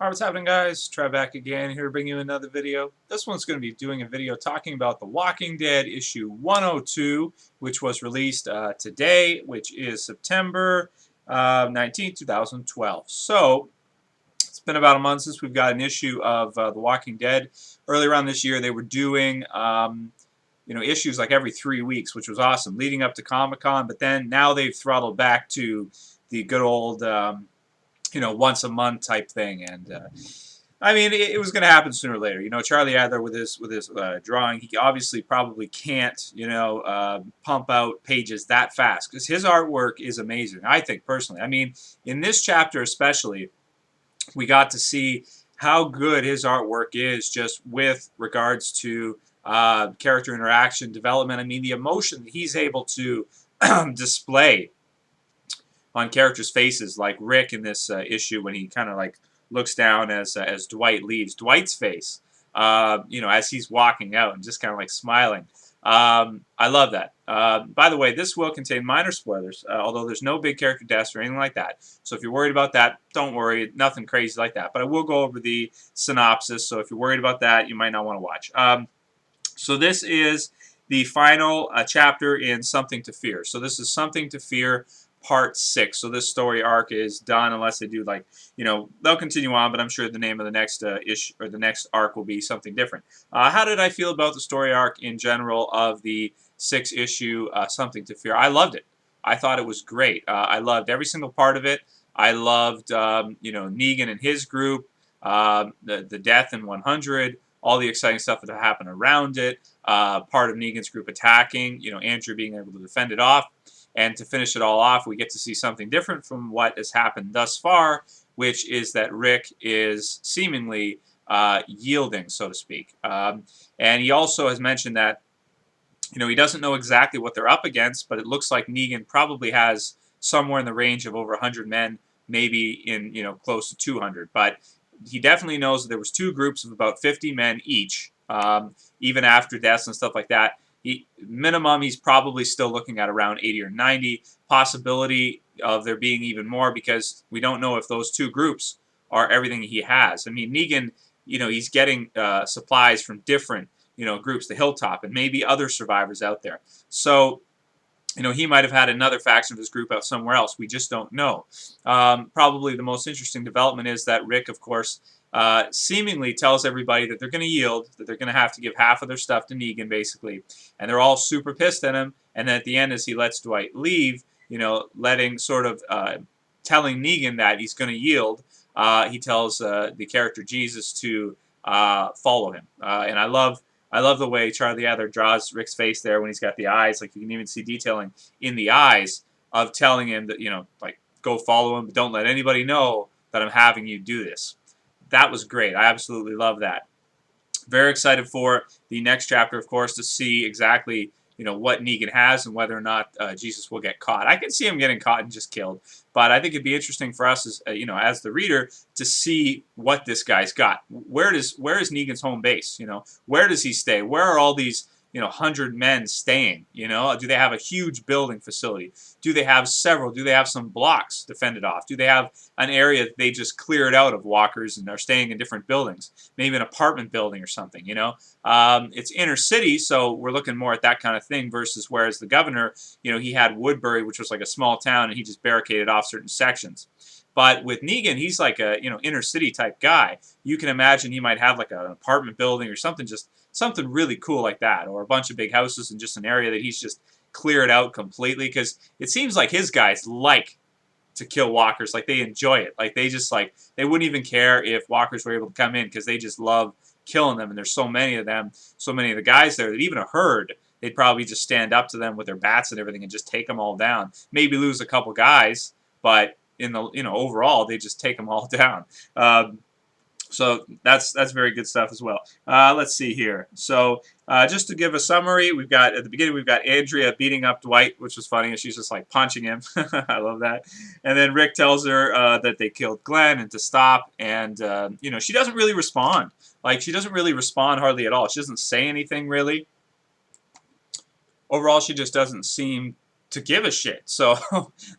Alright, what's happening, guys? Trev back again, here to bring you another video. This one's going to be doing a video talking about The Walking Dead issue 102, which was released today, which is September 19th, 2012. So, it's been about a month since we've got an issue of The Walking Dead. Earlier on this year, they were doing issues like every 3 weeks, which was awesome, leading up to Comic-Con, but then now they've throttled back to the good old once a month type thing, and I mean, it was going to happen sooner or later. You know, Charlie Adler with his drawing, he obviously probably can't, pump out pages that fast because his artwork is amazing. I think personally. I mean, in this chapter especially, we got to see how good his artwork is, just with regards to character interaction, development. I mean, the emotion that he's able to display on characters' faces, like Rick in this issue when he kind of like looks down as Dwight leaves. Dwight's face, as he's walking out and just kind of like smiling. I love that. By the way, this will contain minor spoilers, although there's no big character deaths or anything like that. So if you're worried about that, don't worry. Nothing crazy like that. But I will go over the synopsis, so if you're worried about that, you might not want to watch. So this is the final chapter in Something to Fear. So this is Something to Fear Part 6. So this story arc is done, unless they do, like, they'll continue on, but I'm sure the name of the next issue or the next arc will be something different. How did I feel about the story arc in general of the 6-issue Something to Fear? I loved it. I thought it was great. I loved every single part of it. I loved, Negan and his group, the death in 100, all the exciting stuff that happened around it, part of Negan's group attacking, Andrea being able to defend it off. And to finish it all off, we get to see something different from what has happened thus far, which is that Rick is seemingly yielding, so to speak. And he also has mentioned that, he doesn't know exactly what they're up against, but it looks like Negan probably has somewhere in the range of over 100 men, maybe in, close to 200. But he definitely knows that there was 2 groups of about 50 men each, even after deaths and stuff like that. Minimum, he's probably still looking at around 80 or 90. Possibility of there being even more, because we don't know if those 2 groups are everything he has. I mean, Negan, he's getting supplies from different, groups, the Hilltop, and maybe other survivors out there. So, he might have had another faction of his group out somewhere else. We just don't know. Probably the most interesting development is that Rick, of course, seemingly tells everybody that they're going to yield, that they're going to have to give half of their stuff to Negan, basically. And they're all super pissed at him. And then at the end, as he lets Dwight leave, telling Negan that he's going to yield, he tells the character Jesus to follow him. And I love the way Charlie Adler draws Rick's face there when he's got the eyes. Like, you can even see detailing in the eyes of telling him that, like, go follow him, but don't let anybody know that I'm having you do this. That was great. I absolutely love that. Very excited for the next chapter, of course, to see exactly, what Negan has and whether or not Jesus will get caught. I can see him getting caught and just killed, but I think it'd be interesting for us as, as the reader, to see what this guy's got. Where is Negan's home base? Where does he stay? Where are all these 100 men staying? Do they have a huge building facility? Do they have several? Do they have some blocks defended off? Do they have an area that they just cleared out of walkers and are staying in different buildings? Maybe an apartment building or something, It's inner city, so we're looking more at that kind of thing versus whereas the governor, he had Woodbury, which was like a small town, and he just barricaded off certain sections. But with Negan, he's like a, inner city type guy. You can imagine he might have like an apartment building or something, just something really cool like that, or a bunch of big houses in just an area that he's just cleared out completely, because it seems like his guys like to kill walkers. Like, they enjoy it. Like, they just, like, they wouldn't even care if walkers were able to come in, because they just love killing them, and there's so many of them, so many of the guys there, that even a herd, they'd probably just stand up to them with their bats and everything and just take them all down. Maybe lose a couple guys, but in the, overall, they just take them all down. So that's very good stuff as well. Let's see here. So just to give a summary, we've got, at the beginning, we've got Andrea beating up Dwight, which was funny, and she's just like punching him. I love that. And then Rick tells her that they killed Glenn and to stop, and she doesn't really respond. Like, she doesn't really respond hardly at all. She doesn't say anything really. Overall, she just doesn't seem to give a shit. So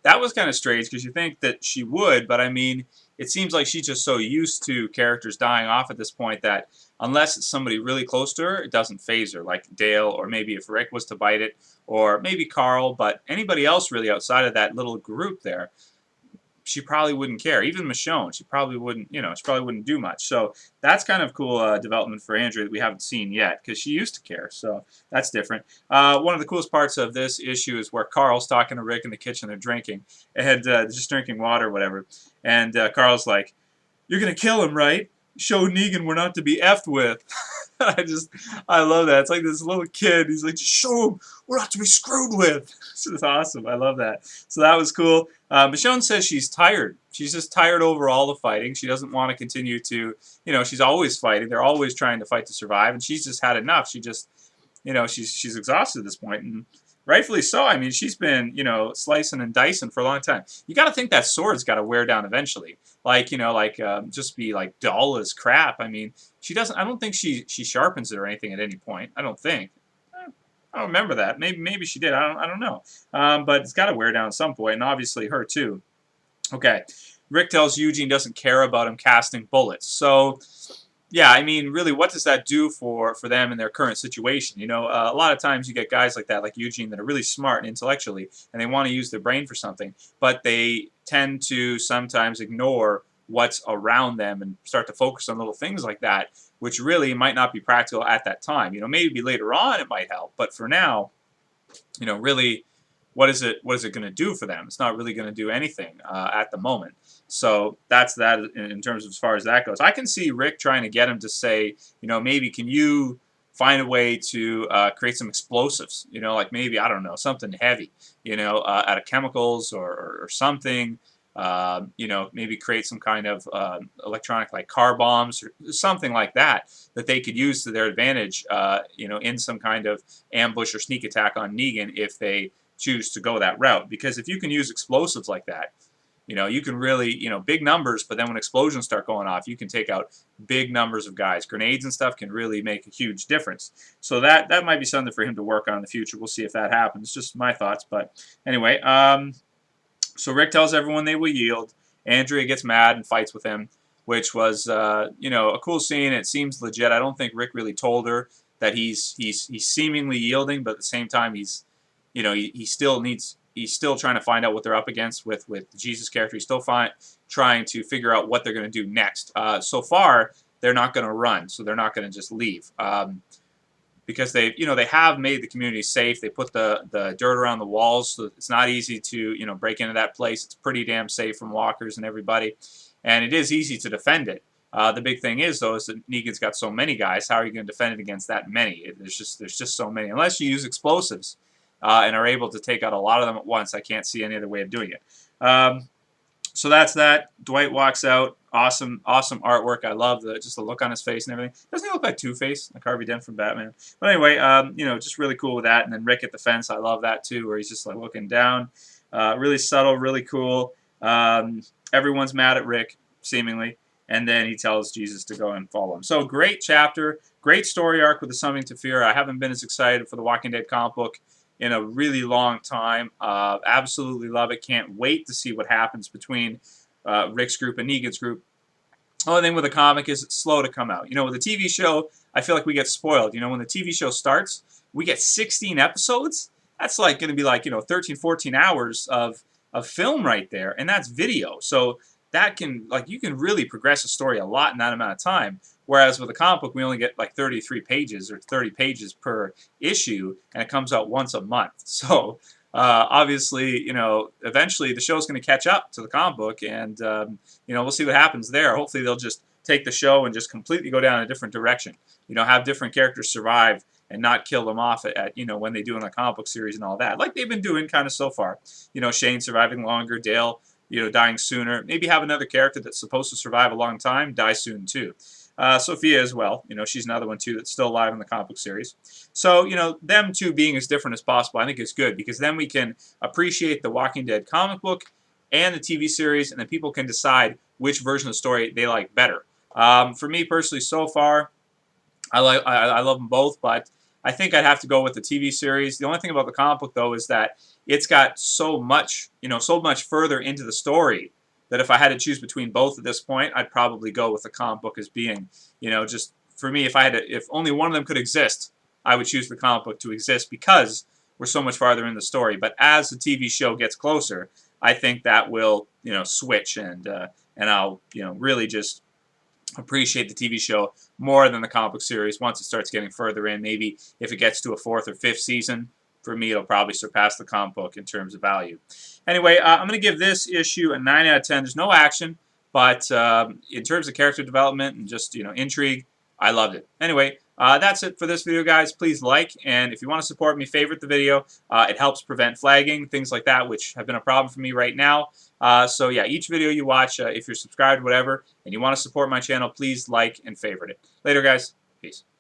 that was kind of strange because you think that she would, but I mean, it seems like she's just so used to characters dying off at this point that unless it's somebody really close to her, it doesn't faze her, like Dale, or maybe if Rick was to bite it, or maybe Carl, but anybody else really outside of that little group there, she probably wouldn't care. Even Michonne, she probably wouldn't, she probably wouldn't do much. So that's kind of cool development for Andrea that we haven't seen yet, because she used to care. So that's different. One of the coolest parts of this issue is where Carl's talking to Rick in the kitchen. They're drinking, and just drinking water or whatever. And Carl's like, "You're gonna kill him, right? Show Negan we're not to be effed with." I love that. It's like this little kid. He's like, "Just show him we're not to be screwed with." This is awesome. I love that. So that was cool. Michonne says she's tired. She's just tired over all the fighting. She doesn't want to continue to, she's always fighting. They're always trying to fight to survive, and she's just had enough. She just, she's exhausted at this point, and rightfully so. I mean, she's been, slicing and dicing for a long time. You got to think that sword's got to wear down eventually. Like, just be like dull as crap. I mean, she doesn't. I don't think she sharpens it or anything at any point. I don't think. I don't remember that. Maybe she did. I don't know. But it's got to wear down at some point, and obviously her too. Okay. Rick tells Eugene doesn't care about him casting bullets. So, yeah, I mean, really, what does that do for them in their current situation? A lot of times you get guys like that, like Eugene, that are really smart intellectually, and they want to use their brain for something, but they tend to sometimes ignore what's around them and start to focus on little things like that, which really might not be practical at that time. Maybe later on it might help, but for now, really, what is it going to do for them? It's not really going to do anything at the moment. So that's that in terms of as far as that goes. I can see Rick trying to get him to say, maybe can you find a way to create some explosives, like maybe, I don't know, something heavy, out of chemicals or something, maybe create some kind of electronic, like car bombs or something like that they could use to their advantage, in some kind of ambush or sneak attack on Negan if they choose to go that route. Because if you can use explosives like that, you can really, big numbers, but then when explosions start going off, you can take out big numbers of guys. Grenades and stuff can really make a huge difference. So that might be something for him to work on in the future. We'll see if that happens. Just my thoughts. But anyway, so Rick tells everyone they will yield. Andrea gets mad and fights with him, which was, a cool scene. It seems legit. I don't think Rick really told her that he's seemingly yielding, but at the same time, he's still trying to find out what they're up against with the Jesus character. He's still trying to figure out what they're going to do next. So far, they're not going to run, so they're not going to just leave. Because they have made the community safe. They put the dirt around the walls, so it's not easy to, break into that place. It's pretty damn safe from walkers and everybody. And it is easy to defend it. The big thing is, though, is that Negan's got so many guys. How are you going to defend it against that many? There's just so many. Unless you use explosives. And are able to take out a lot of them at once. I can't see any other way of doing it. So that's that. Dwight walks out. Awesome artwork. I love just the look on his face and everything. Doesn't he look like Two-Face, like Harvey Dent from Batman? But anyway, just really cool with that. And then Rick at the fence. I love that too, where he's just like looking down. Really subtle, really cool. Everyone's mad at Rick, seemingly. And then he tells Jesus to go and follow him. So great chapter, great story arc with the Something to Fear. I haven't been as excited for the Walking Dead comic book in a really long time. Absolutely love it. Can't wait to see what happens between Rick's group and Negan's group. Only thing with the comic is it's slow to come out. With the TV show, I feel like we get spoiled. When the TV show starts, we get 16 episodes. That's like going to be like, 13, 14 hours of film right there, and that's video. So that can, you can really progress a story a lot in that amount of time. Whereas with a comic book, we only get like 33 pages or 30 pages per issue, and it comes out once a month. So obviously, eventually the show's going to catch up to the comic book, and we'll see what happens there. Hopefully, they'll just take the show and just completely go down a different direction. Have different characters survive and not kill them off at when they do in a comic book series and all that, like they've been doing kind of so far. Shane surviving longer, Dale, dying sooner. Maybe have another character that's supposed to survive a long time die soon too. Sophia as well. She's another one too that's still alive in the comic book series. So, them two being as different as possible, I think is good, because then we can appreciate the Walking Dead comic book and the TV series, and then people can decide which version of the story they like better. For me personally, so far, I love them both, but I think I'd have to go with the TV series. The only thing about the comic book, though, is that it's got so much, so much further into the story that if I had to choose between both at this point, I'd probably go with the comic book as being, just for me, if only one of them could exist, I would choose the comic book to exist because we're so much farther in the story. But as the TV show gets closer, I think that will, switch, and I'll, really just appreciate the TV show more than the comic book series once it starts getting further in. Maybe if it gets to a 4th or 5th season, for me, it'll probably surpass the comic book in terms of value. Anyway, I'm going to give this issue a 9 out of 10. There's no action, but in terms of character development and just, intrigue, I loved it. Anyway, that's it for this video, guys. Please like, and if you want to support me, favorite the video. It helps prevent flagging, things like that, which have been a problem for me right now. So yeah, each video you watch, if you're subscribed, whatever, and you want to support my channel, please like and favorite it. Later, guys. Peace.